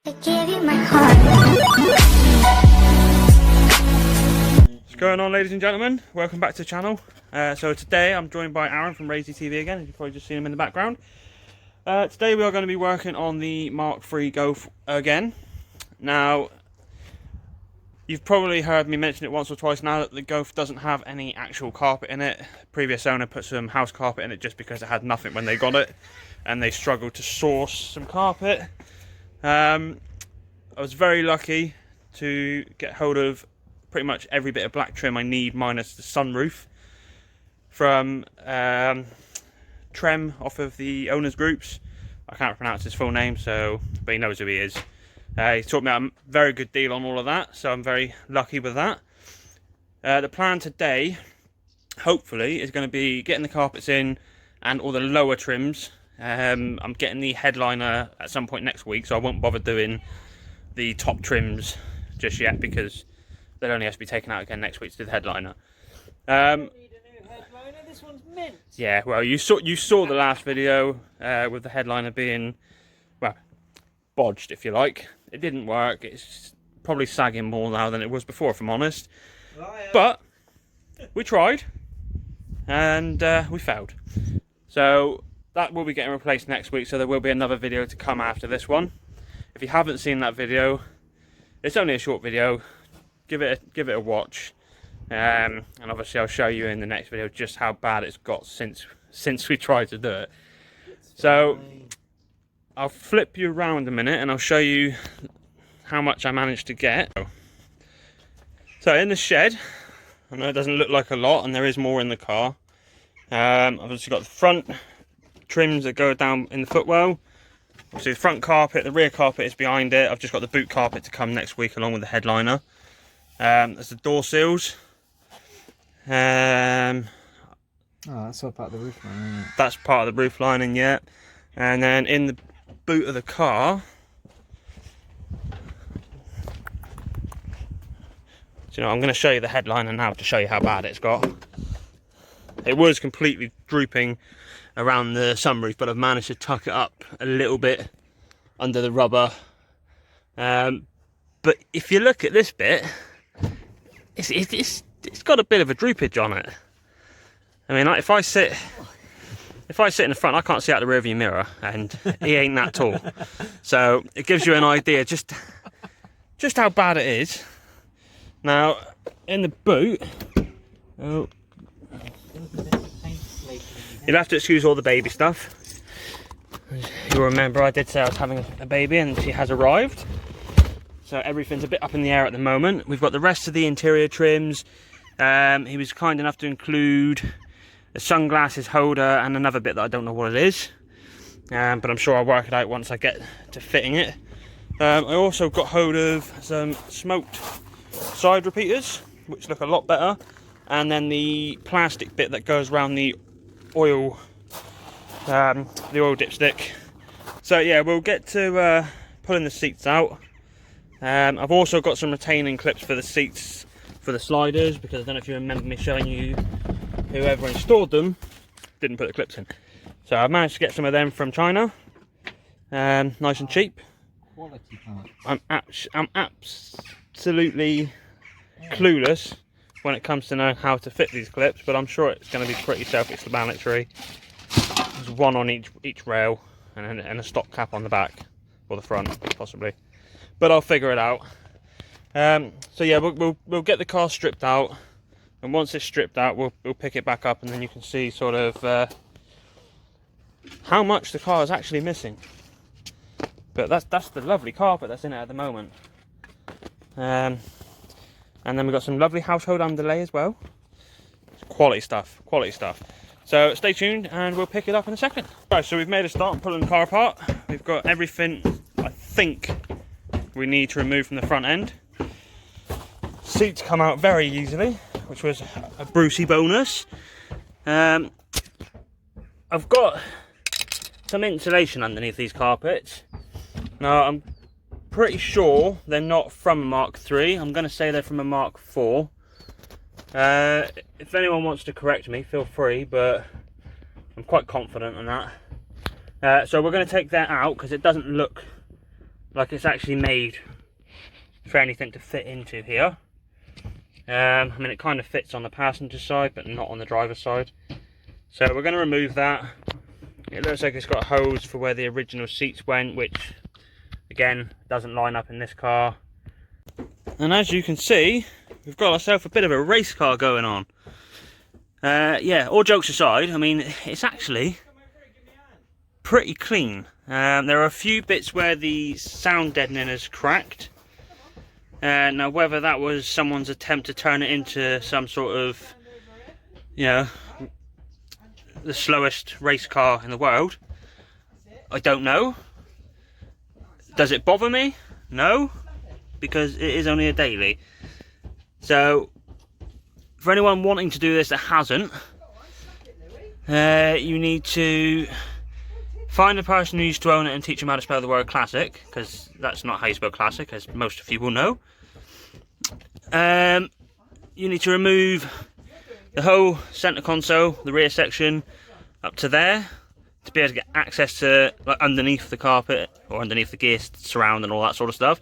I give you my heart. What's going on, ladies and gentlemen? Welcome back to the channel. So today I'm joined by Aaron from Razy TV again. You've probably just seen him in the background. Today we are going to be working on the Mk3 Golf again. Now, you've probably heard me mention it once or twice now that the Golf doesn't have any actual carpet in it. Previous owner put some house carpet in it just because it had nothing when they got it, and they struggled to source some carpet. I was very lucky to get hold of pretty much every bit of black trim I need, minus the sunroof, from Trem off of the owners groups. I can't pronounce his full name, but he knows who he is. He taught me a very good deal on all of that, so I'm very lucky with that. The plan today, hopefully, is going to be getting the carpets in and all the lower trims. I'm getting the headliner at some point next week, so I won't bother doing the top trims just yet because they'll only have to be taken out again next week to do the headliner. Need a new headliner. This one's mint. Yeah, well, you saw the last video with the headliner being, well, bodged, if you like. It didn't work. It's probably sagging more now than it was before, if I'm honest. Liar. But we tried, and we failed. So that will be getting replaced next week, so there will be another video to come after this one. If you haven't seen that video, it's only a short video. Give it a watch, and obviously I'll show you in the next video just how bad it's got since we tried to do it. So I'll flip you around a minute and I'll show you how much I managed to get. So in the shed, I know it doesn't look like a lot, and there is more in the car. I've obviously got the front trims that go down in the footwell. Obviously the front carpet, the rear carpet is behind it. I've just got the boot carpet to come next week along with the headliner. There's the door seals. Oh, that's all part of the roof line, isn't it? That's part of the roof lining, yeah. And then in the boot of the car, so, I'm going to show you the headliner now to show you how bad it's got. It was completely drooping around the sunroof, but I've managed to tuck it up a little bit under the rubber. But if you look at this bit, it's got a bit of a droopage on it. I mean, like, if I sit in the front, I can't see out the rearview mirror, and he ain't that tall. So it gives you an idea just how bad it is. Now, in the boot, you'll have to excuse all the baby stuff. You'll remember I did say I was having a baby, and she has arrived. So everything's a bit up in the air at the moment. We've got the rest of the interior trims. He was kind enough to include a sunglasses holder and another bit that I don't know what it is. But I'm sure I'll work it out once I get to fitting it. I also got hold of some smoked side repeaters, which look a lot better. And then the plastic bit that goes around the oil dipstick. So yeah, we'll get to pulling the seats out. I've also got some retaining clips for the seats for the sliders, because I don't know if you remember me showing you whoever installed them didn't put the clips in. So I've managed to get some of them from China, nice and cheap. Quality part. I'm absolutely clueless when it comes to knowing how to fit these clips, but I'm sure it's going to be pretty self-explanatory. There's one on each rail, and a stop cap on the back, or the front possibly, but I'll figure it out. So yeah, we'll get the car stripped out, and once it's stripped out, we'll pick it back up, and then you can see sort of how much the car is actually missing. But that's the lovely carpet that's in it at the moment. And then we've got some lovely household underlay as well. Quality stuff, quality stuff. So stay tuned and we'll pick it up in a second. Right, so we've made a start on pulling the car apart. We've got everything I think we need to remove from the front end. Seats come out very easily, which was a Brucey bonus. I've got some insulation underneath these carpets. Now, I'm pretty sure they're not from a Mk3. I'm going to say they're from a Mk4. If anyone wants to correct me, feel free, but I'm quite confident on that. So we're going to take that out because it doesn't look like it's actually made for anything to fit into here. I mean, it kind of fits on the passenger side, but not on the driver's side. So we're going to remove that. It looks like it's got a hose for where the original seats went, which again doesn't line up in this car. And as you can see, we've got ourselves a bit of a race car going on. Yeah, all jokes aside, I mean, it's actually pretty clean. There are a few bits where the sound deadening has cracked. Now, whether that was someone's attempt to turn it into some sort of, you know, the slowest race car in the world, I don't know. Does it bother me? No, because it is only a daily. So, for anyone wanting to do this that hasn't, you need to find a person who used to own it and teach them how to spell the word classic, because that's not how you spell classic, as most of you will know. You need to remove the whole centre console, the rear section, up to there, to be able to get access to like underneath the carpet or underneath the gear surround and all that sort of stuff.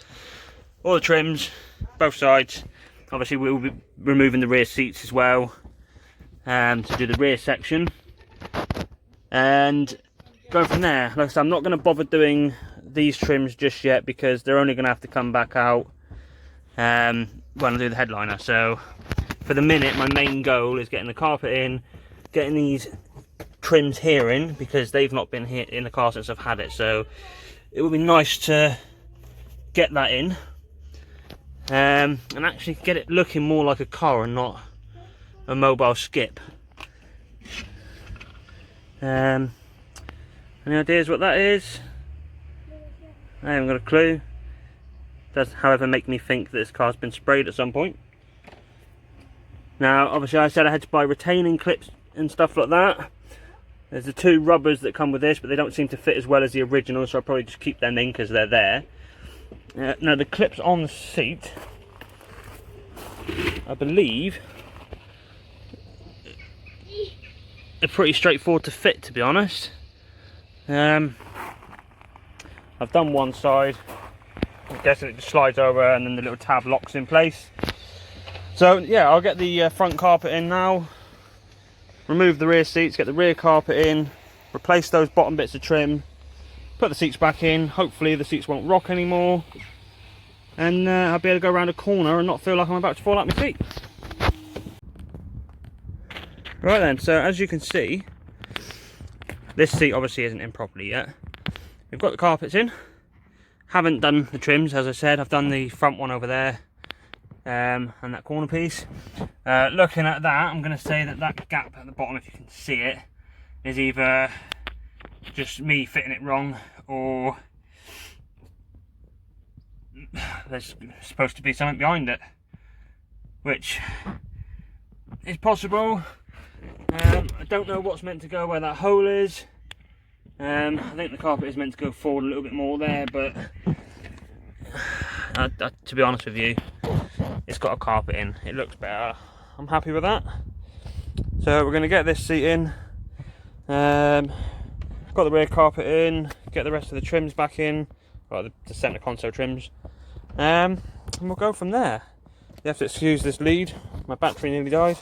All the trims, both sides. Obviously, we'll be removing the rear seats as well, to do the rear section, and going from there. Like I said, I'm not going to bother doing these trims just yet because they're only going to have to come back out when I do the headliner. So for the minute, my main goal is getting the carpet in, getting these trims here in, because they've not been here in the car since I've had it. So it would be nice to get that in, and actually get it looking more like a car and not a mobile skip. Any ideas what that is? I haven't got a clue. Does, however, make me think that this car's been sprayed at some point. Now, obviously, I said I had to buy retaining clips and stuff like that. There's the two rubbers that come with this, but they don't seem to fit as well as the original, so I'll probably just keep them in because they're there. Now, the clips on the seat, I believe, are pretty straightforward to fit, to be honest. I've done one side. I'm guessing it just slides over and then the little tab locks in place. So yeah, I'll get the front carpet in now, remove the rear seats, get the rear carpet in, replace those bottom bits of trim, put the seats back in. Hopefully the seats won't rock anymore, and I'll be able to go around a corner and not feel like I'm about to fall out my seat. Right then, so as you can see, this seat obviously isn't in properly yet. We've got the carpets in. Haven't done the trims, as I said. I've done the front one over there, and that corner piece. Looking at that, I'm going to say that that gap at the bottom, if you can see it, is either just me fitting it wrong, or there's supposed to be something behind it, which is possible. I don't know what's meant to go where that hole is. I think the carpet is meant to go forward a little bit more there, but to be honest with you, it's got a carpet in. It looks better. I'm happy with that. So we're going to get this seat in. Got the rear carpet in. Get the rest of the trims back in. Well, the centre console trims. And we'll go from there. You have to excuse this lead. My battery nearly died.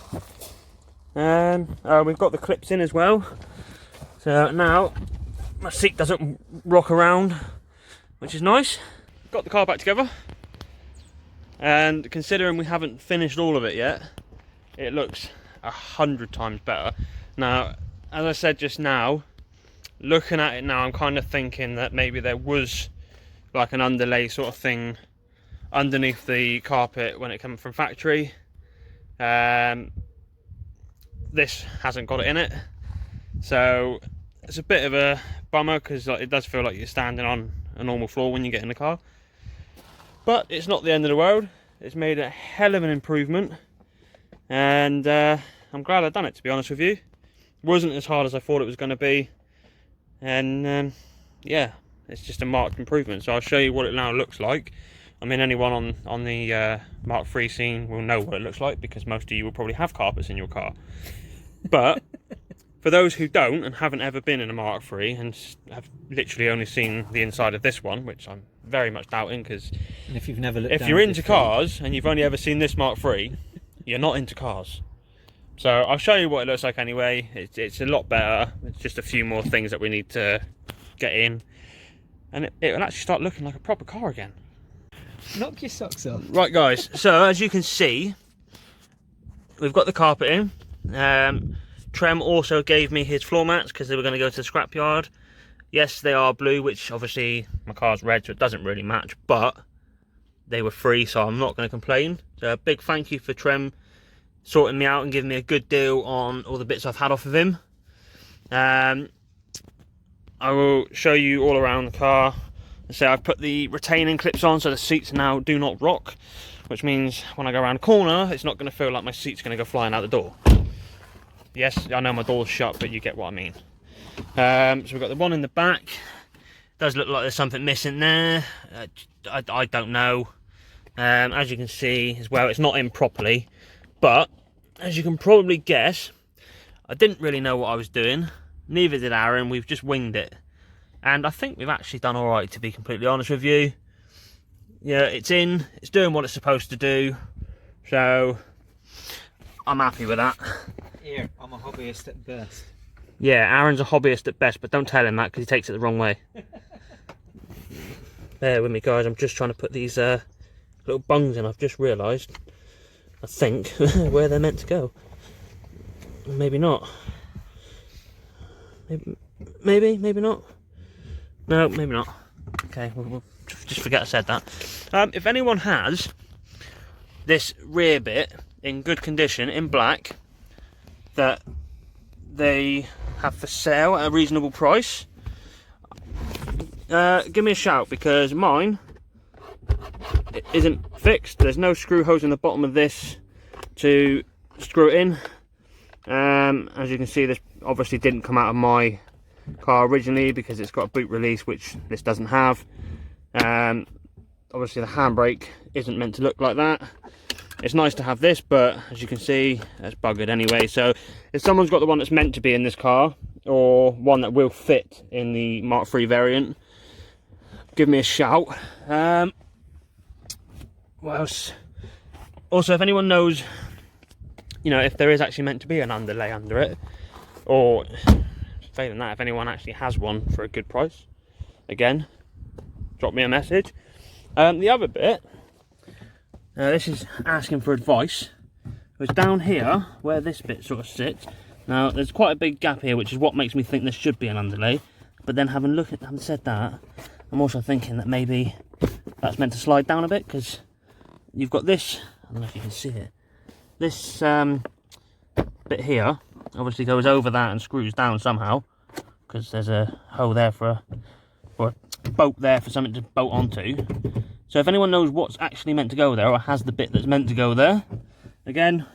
We've got the clips in as well. So now my seat doesn't rock around, which is nice. Got the car back together, and considering we haven't finished all of it yet, it looks 100 times better. Now, as I said just now, looking at it now, I'm kind of thinking that maybe there was like an underlay sort of thing underneath the carpet when it came from factory. This hasn't got it in it, so it's a bit of a bummer because it does feel like you're standing on a normal floor when you get in the car. But it's not the end of the world. It's made a hell of an improvement, and I'm glad I've done it, to be honest with you. It wasn't as hard as I thought it was going to be, and yeah, it's just a marked improvement. So I'll show you what it now looks like. I mean, anyone on the Mk3 scene will know what it looks like, because most of you will probably have carpets in your car. But For those who don't and haven't ever been in a Mark III and have literally only seen the inside of this one, which I'm very much doubting, because if you've never looked if you're into cars and you've only ever seen this Mark III, you're not into cars. So I'll show you what it looks like anyway. It's a lot better. It's just a few more things that we need to get in, and it will actually start looking like a proper car again. Knock your socks off. Right guys, so as you can see, we've got the carpet in. Trem also gave me his floor mats because they were going to go to the scrapyard. Yes, they are blue, which obviously my car's red, so it doesn't really match, but they were free, so I'm not going to complain. So a big thank you for Trem sorting me out and giving me a good deal on all the bits I've had off of him. I will show you all around the car. So I've put the retaining clips on so the seats now do not rock, which means when I go around the corner, it's not going to feel like my seat's going to go flying out the door. Yes, I know my door's shut, but you get what I mean. So we've got the one in the back. Does look like there's something missing there. I don't know. As you can see as well, it's not in properly, but as you can probably guess, I didn't really know what I was doing. Neither did Aaron. We've just winged it, and I think we've actually done all right, to be completely honest with you. Yeah, it's in. It's doing what it's supposed to do, so I'm happy with that. Here, I'm a hobbyist at best. Yeah, Aaron's a hobbyist at best, but don't tell him that because he takes it the wrong way. Bear with me, guys. I'm just trying to put these little bungs in. I've just realised, I think, where they're meant to go. Maybe not. Maybe not. No, maybe not. Okay, we'll just forget I said that. If anyone has this rear bit in good condition, in black, that they have for sale at a reasonable price, give me a shout, because mine isn't fixed. There's no screw holes in the bottom of this to screw it in. As you can see, this obviously didn't come out of my car originally because it's got a boot release, which this doesn't have. Obviously the handbrake isn't meant to look like that. It's nice to have this, but as you can see, it's buggered anyway. So if someone's got the one that's meant to be in this car, or one that will fit in the Mark III variant, give me a shout. What else? Also, if anyone knows, you know, if there is actually meant to be an underlay under it, or failing that, if anyone actually has one for a good price, again, drop me a message. The other bit, this is asking for advice. It was down here where this bit sort of sits. Now there's quite a big gap here, which is what makes me think there should be an underlay. But then having said that, I'm also thinking that maybe that's meant to slide down a bit, because you've got this, I don't know if you can see it, this bit here obviously goes over that and screws down somehow, because there's a hole there or a bolt there for something to bolt onto. So if anyone knows what's actually meant to go there, or has the bit that's meant to go there, again,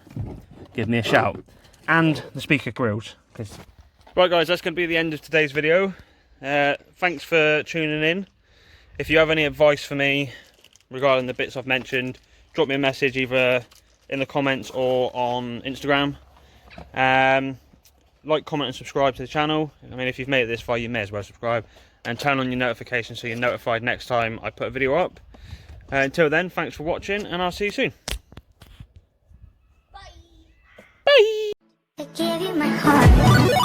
give me a shout. And the speaker grills. Right guys, that's going to be the end of today's video. Thanks for tuning in. If you have any advice for me regarding the bits I've mentioned, drop me a message either in the comments or on Instagram. Like, comment and subscribe to the channel. I mean, if you've made it this far, you may as well subscribe. And turn on your notifications so you're notified next time I put a video up. Until then, thanks for watching, and I'll see you soon. Bye! Bye! I gave you my heart.